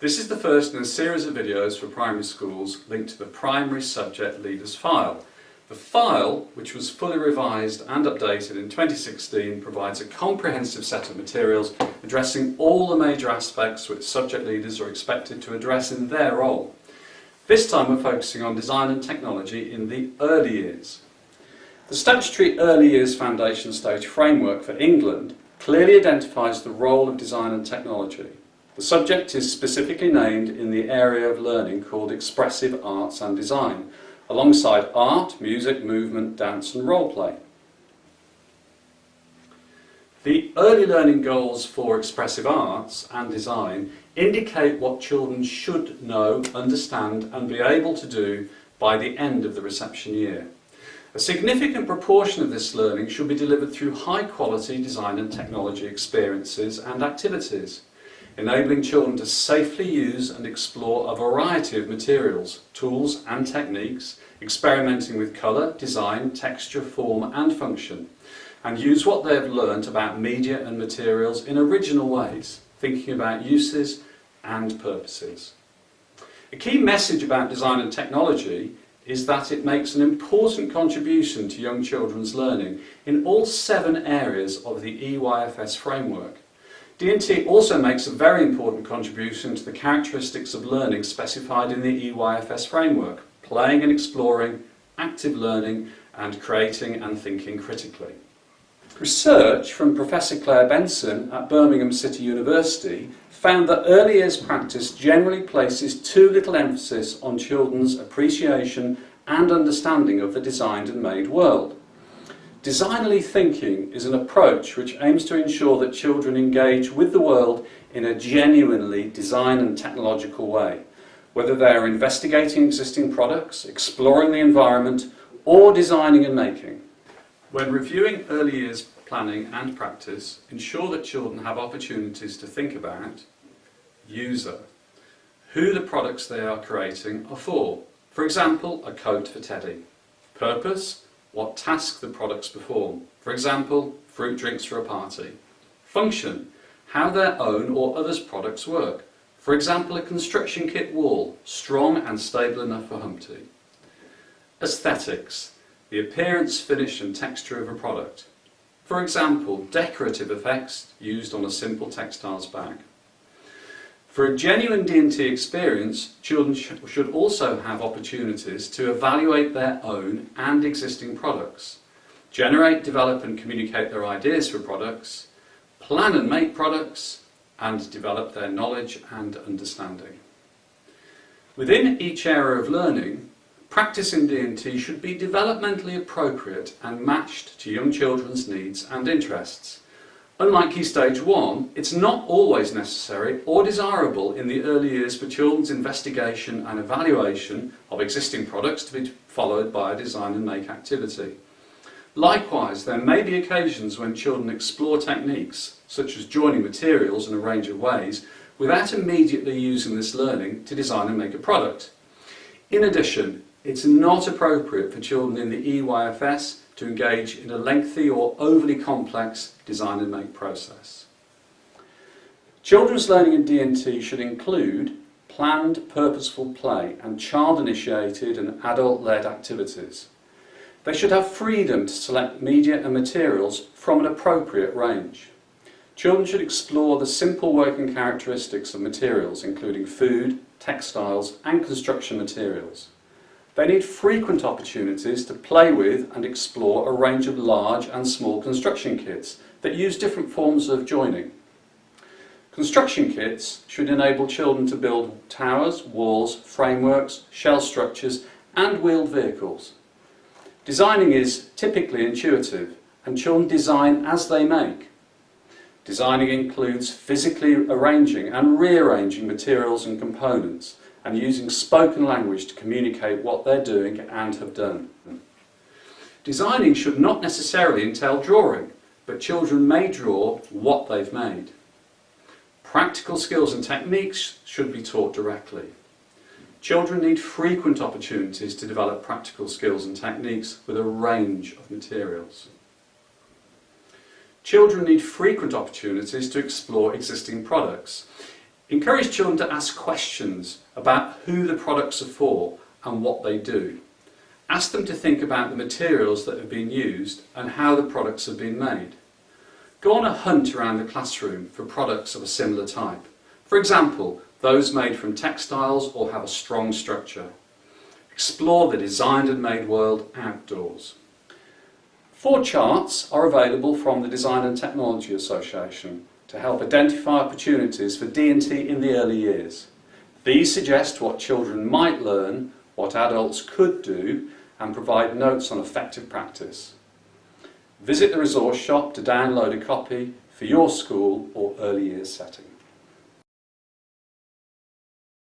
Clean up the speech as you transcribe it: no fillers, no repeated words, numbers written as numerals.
This is the first in a series of videos for primary schools linked to the Primary Subject Leaders file. The file, which was fully revised and updated in 2016, provides a comprehensive set of materials addressing all the major aspects which subject leaders are expected to address in their role. This time we're focusing on design and technology in the early years. The statutory Early Years Foundation Stage Framework for England clearly identifies the role of design and technology. The subject is specifically named in the area of learning called Expressive Arts and Design, alongside art, music, movement, dance and role play. The early learning goals for expressive arts and design indicate what children should know, understand and be able to do by the end of the reception year. A significant proportion of this learning should be delivered through high quality design and technology experiences and activities, enabling children to safely use and explore a variety of materials, tools and techniques, experimenting with colour, design, texture, form and function, and use what they have learnt about media and materials in original ways, thinking about uses and purposes. A key message about design and technology is that it makes an important contribution to young children's learning in all 7 areas of the EYFS framework. D&T also makes a very important contribution to the characteristics of learning specified in the EYFS framework: playing and exploring, active learning, and creating and thinking critically. Research from Professor Claire Benson at Birmingham City University found that early years practice generally places too little emphasis on children's appreciation and understanding of the designed and made world. Designally thinking is an approach which aims to ensure that children engage with the world in a genuinely design and technological way, whether they are investigating existing products, exploring the environment, or designing and making. When reviewing early years planning and practice, ensure that children have opportunities to think about user, who the products they are creating are for. For example, a coat for Teddy. Purpose, what task the products perform. For example, fruit drinks for a party. Function, how their own or others' products work. For example, a construction kit wall, strong and stable enough for Humpty. Aesthetics, the appearance, finish and texture of a product. For example, decorative effects used on a simple textiles bag. For a genuine D&T experience, children should also have opportunities to evaluate their own and existing products, generate, develop and communicate their ideas for products, plan and make products, and develop their knowledge and understanding. Within each area of learning, practice in D&T should be developmentally appropriate and matched to young children's needs and interests. Unlike Key Stage 1, it's not always necessary or desirable in the early years for children's investigation and evaluation of existing products to be followed by a design and make activity. Likewise, there may be occasions when children explore techniques, such as joining materials in a range of ways, without immediately using this learning to design and make a product. In addition, it's not appropriate for children in the EYFS to engage in a lengthy or overly complex design and make process. Children's learning in D&T should include planned, purposeful play and child-initiated and adult-led activities. They should have freedom to select media and materials from an appropriate range. Children should explore the simple working characteristics of materials, including food, textiles and construction materials. They need frequent opportunities to play with and explore a range of large and small construction kits that use different forms of joining. Construction kits should enable children to build towers, walls, frameworks, shell structures and wheeled vehicles. Designing is typically intuitive and children design as they make. Designing includes physically arranging and rearranging materials and components, and using spoken language to communicate what they're doing and have done. Designing should not necessarily entail drawing, but children may draw what they've made. Practical skills and techniques should be taught directly. Children need frequent opportunities to develop practical skills and techniques with a range of materials. Children need frequent opportunities to explore existing products. Encourage children to ask questions about who the products are for and what they do. Ask them to think about the materials that have been used and how the products have been made. Go on a hunt around the classroom for products of a similar type. For example, those made from textiles or have a strong structure. Explore the designed and made world outdoors. 4 charts are available from the Design and Technology Association to help identify opportunities for D&T in the early years. These suggest what children might learn, what adults could do, and provide notes on effective practice. Visit the resource shop to download a copy for your school or early years setting.